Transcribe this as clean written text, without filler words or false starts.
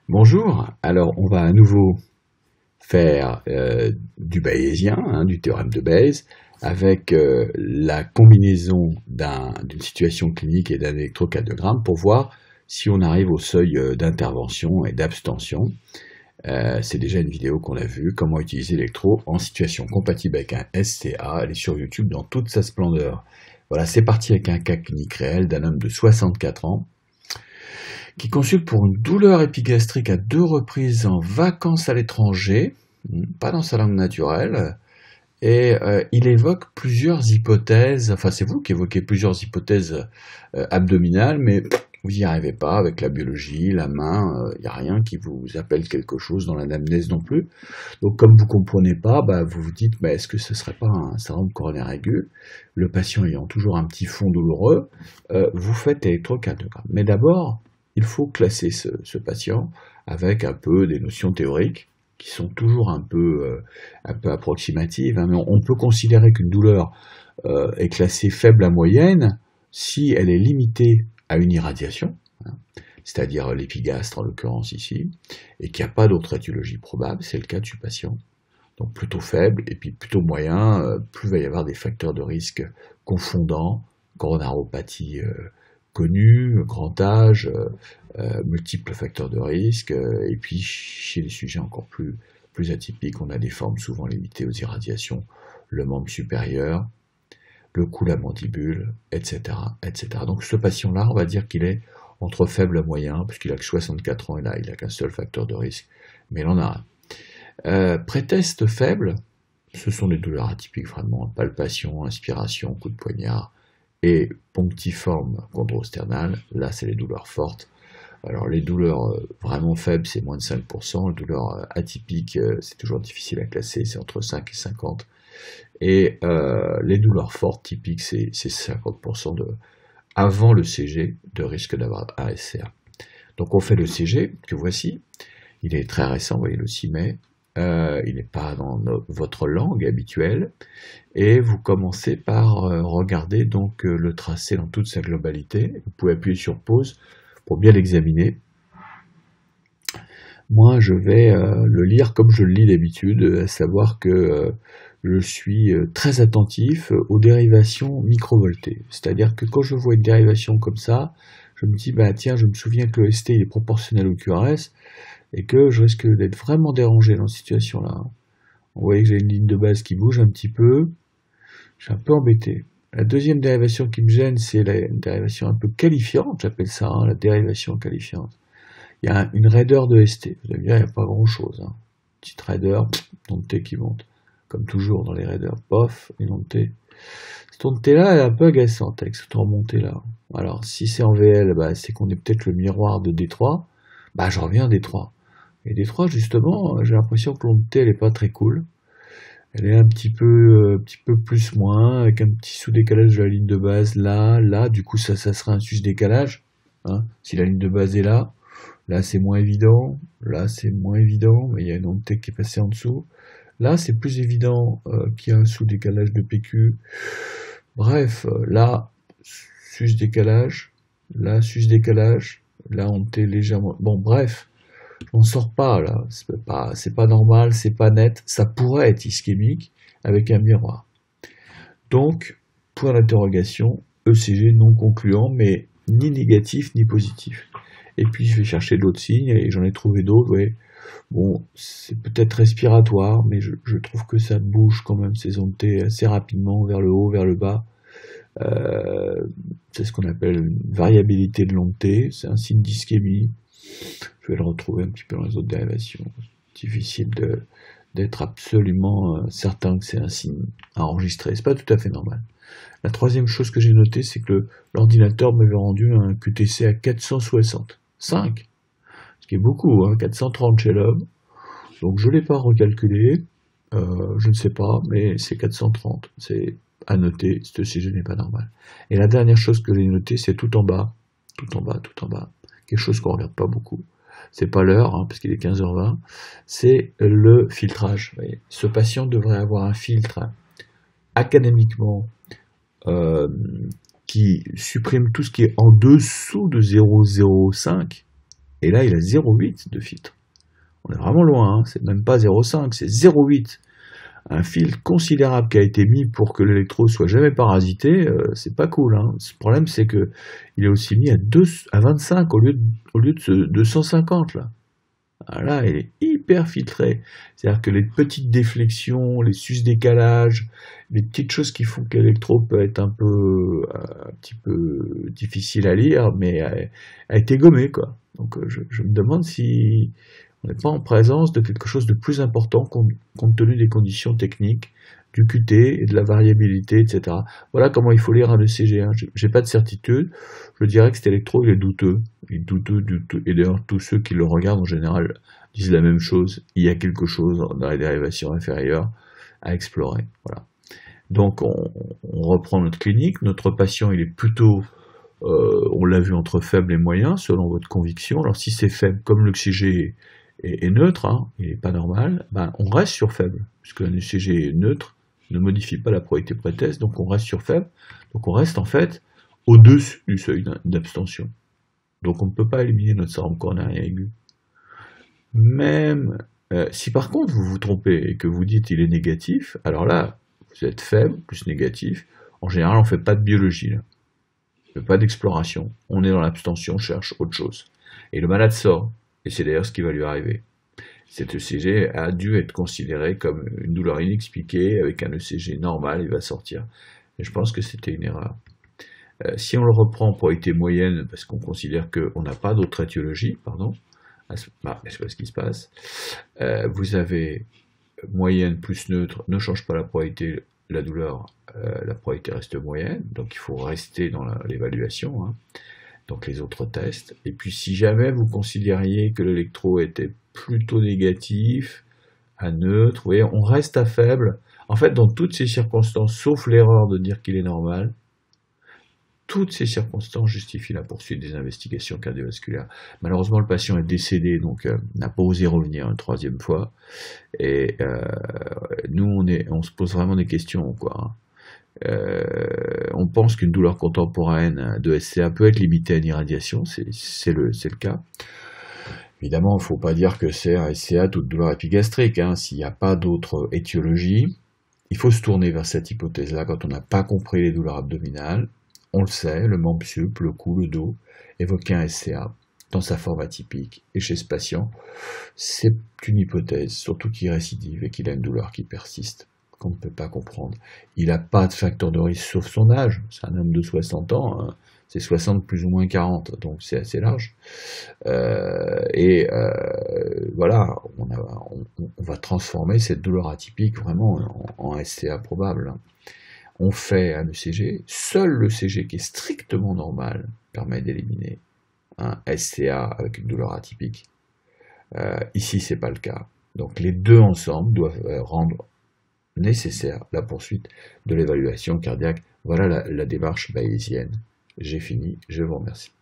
Bonjour, alors on va à nouveau faire du bayésien, du théorème de Bayes, avec la combinaison d'une situation clinique et d'un électrocardiogramme pour voir si on arrive au seuil d'intervention et d'abstention. C'est déjà une vidéo qu'on a vue, comment utiliser l'électro en situation compatible avec un SCA, elle est sur YouTube dans toute sa splendeur. Voilà, c'est parti avec un cas clinique réel d'un homme de 64 ans qui consulte pour une douleur épigastrique à 2 reprises en vacances à l'étranger, pas dans sa langue naturelle, et il évoque plusieurs hypothèses, enfin c'est vous qui évoquez plusieurs hypothèses abdominales, mais vous n'y arrivez pas avec la biologie, la main, il n'y a rien qui vous appelle quelque chose dans l'anamnèse non plus. Donc comme vous ne comprenez pas, vous vous dites, mais est-ce que ce ne serait pas un syndrome coronaire aigu? Le patient ayant toujours un petit fond douloureux, vous faites électrocardiogramme. Mais d'abord, il faut classer ce patient avec un peu des notions théoriques qui sont toujours un peu approximatives, mais on peut considérer qu'une douleur est classée faible à moyenne si elle est limitée à une irradiation, c'est-à-dire l'épigastre en l'occurrence ici, et qu'il n'y a pas d'autre étiologie probable, c'est le cas du patient. Donc plutôt faible, et puis plutôt moyen, plus il va y avoir des facteurs de risque confondants, coronaropathie connue, grand âge, multiples facteurs de risque, et puis chez les sujets encore plus atypiques, on a des formes souvent limitées aux irradiations, le membre supérieur, le cou, la mandibule, etc., etc. Donc ce patient-là, on va dire qu'il est entre faible et moyen, puisqu'il a que 64 ans et là, il n'a qu'un seul facteur de risque, mais il en a un. Prétest faible, ce sont des douleurs atypiques vraiment, palpation, inspiration, coup de poignard, et ponctiforme chondrosternale, là c'est les douleurs fortes. Alors les douleurs vraiment faibles, c'est moins de 5%, les douleurs atypiques, c'est toujours difficile à classer, c'est entre 5 et 50. Et les douleurs fortes typiques, c'est 50% avant le CG de risque d'avoir ASCA. Donc on fait le CG, que voici, il est très récent, vous voyez le 6 mai, il n'est pas dans votre langue habituelle, et vous commencez par regarder donc le tracé dans toute sa globalité. Vous pouvez appuyer sur pause pour bien l'examiner. Moi, je vais le lire comme je le lis d'habitude, à savoir que je suis très attentif aux dérivations microvoltées. C'est-à-dire que quand je vois une dérivation comme ça, je me dis, tiens, je me souviens que le ST est proportionnel au QRS, et que je risque d'être vraiment dérangé dans cette situation-là. Vous voyez que j'ai une ligne de base qui bouge un petit peu, je suis un peu embêté. La deuxième dérivation qui me gêne, c'est la dérivation un peu qualifiante, j'appelle ça, la dérivation qualifiante. Il y a une raideur de ST, vous allez me dire, il n'y a pas grand-chose. Petite raideur, nom de T qui monte, comme toujours dans les raideurs, pof, et nom de T. Cette ton de T-là, elle est un peu agaçante avec cette remontée-là. Alors, si c'est en VL, c'est qu'on est peut-être le miroir de D3, je reviens à D3. Et D3, justement, j'ai l'impression que l'onde T, elle est pas très cool. Elle est un petit peu plus moins, avec un petit sous-décalage de la ligne de base là, du coup ça serait un sus-décalage, si la ligne de base est là c'est moins évident, là c'est moins évident, mais il y a une onde T qui est passée en dessous. Là c'est plus évident qu'il y a un sous-décalage de PQ. Bref, là, sus-décalage, là sus-décalage, là onde T légèrement... Bon bref, on sort pas là, c'est pas normal, c'est pas net, ça pourrait être ischémique avec un miroir. Donc, point d'interrogation, ECG non concluant, mais ni négatif ni positif. Et puis je vais chercher d'autres signes, et j'en ai trouvé d'autres, ouais. Bon, c'est peut-être respiratoire, mais je trouve que ça bouge quand même ces ondes T assez rapidement vers le haut, vers le bas. C'est ce qu'on appelle une variabilité de l'onde T, c'est un signe d'ischémie. Je vais le retrouver un petit peu dans les autres dérivations. Difficile d'être absolument certain que c'est un signe enregistré. C'est pas tout à fait normal. La troisième chose que j'ai notée, c'est que l'ordinateur m'avait rendu un QTC à 465, ce qui est beaucoup, 430 chez l'homme. Donc je ne l'ai pas recalculé, je ne sais pas, mais c'est 430. C'est à noter, ce CG n'est pas normal. Et la dernière chose que j'ai notée, c'est tout en bas, tout en bas, tout en bas. Quelque chose qu'on regarde pas beaucoup. C'est pas l'heure, parce qu'il est 15h20, c'est le filtrage. Vous voyez, ce patient devrait avoir un filtre académiquement qui supprime tout ce qui est en dessous de 0,05 et là il a 0,8 de filtre. On est vraiment loin, hein. C'est même pas 0,5, c'est 0,8. Un filtre considérable qui a été mis pour que l'électrode soit jamais parasité, c'est pas cool, hein. Le problème c'est que il est aussi mis à 25 au lieu de 150 là. Là, il est hyper filtré. C'est-à-dire que les petites déflexions, les sus-décalages, les petites choses qui font que l'électrode peut être un petit peu difficile à lire, mais a été gommé, quoi. Donc je me demande si on n'est pas en présence de quelque chose de plus important compte tenu des conditions techniques, du QT et de la variabilité, etc. Voilà comment il faut lire un ECG. Hein. J'ai pas de certitude. Je dirais que cet électrode, il est douteux. Il est douteux, douteux. Et d'ailleurs, tous ceux qui le regardent en général disent la même chose. Il y a quelque chose dans les dérivations inférieures à explorer. Voilà. Donc, on reprend notre clinique. Notre patient, il est plutôt, on l'a vu, entre faible et moyen, selon votre conviction. Alors, si c'est faible, comme l'ECG est neutre, hein, il n'est pas normal, ben, on reste sur faible, puisque un ECG neutre ne modifie pas la probabilité prétest, donc on reste sur faible, donc on reste en fait au-dessus du seuil d'abstention. Donc on ne peut pas éliminer notre syndrome coronarien aigu. Même si par contre vous vous trompez et que vous dites il est négatif, alors là, vous êtes faible, plus négatif, en général on ne fait pas de biologie, là. On ne fait pas d'exploration, on est dans l'abstention, on cherche autre chose. Et le malade sort, et c'est d'ailleurs ce qui va lui arriver. Cet ECG a dû être considéré comme une douleur inexpliquée, avec un ECG normal, il va sortir. Et je pense que c'était une erreur. Si on le reprend en probabilité moyenne, parce qu'on considère qu'on n'a pas d'autre étiologie, pardon, c'est pas ce qui se passe, vous avez moyenne plus neutre, ne change pas la probabilité, la douleur, la probabilité reste moyenne, donc il faut rester dans l'évaluation, hein. Donc les autres tests. Et puis si jamais vous considériez que l'électro était plutôt négatif, à neutre, vous voyez, on reste à faible. En fait, dans toutes ces circonstances, sauf l'erreur de dire qu'il est normal, toutes ces circonstances justifient la poursuite des investigations cardiovasculaires. Malheureusement, le patient est décédé, donc n'a pas osé revenir une troisième fois. Et nous, on se pose vraiment des questions, quoi, hein. On pense qu'une douleur contemporaine de SCA peut être limitée à une irradiation, c'est le cas. Évidemment, il ne faut pas dire que c'est un SCA toute douleur épigastrique, hein. S'il n'y a pas d'autre étiologie, il faut se tourner vers cette hypothèse-là quand on n'a pas compris les douleurs abdominales. On le sait, le membre sup, le cou, le dos, évoquer un SCA dans sa forme atypique. Et chez ce patient, c'est une hypothèse, surtout qu'il récidive et qu'il a une douleur qui persiste, qu'on ne peut pas comprendre. Il n'a pas de facteur de risque sauf son âge. C'est un homme de 60 ans, hein. C'est 60 plus ou moins 40, donc c'est assez large. Voilà, on va transformer cette douleur atypique vraiment en SCA probable, hein. On fait un ECG, seul l'ECG qui est strictement normal permet d'éliminer un SCA avec une douleur atypique. Ici, c'est pas le cas. Donc les deux ensemble doivent rendre nécessaire la poursuite de l'évaluation cardiaque. Voilà la démarche bayésienne. J'ai fini, je vous remercie.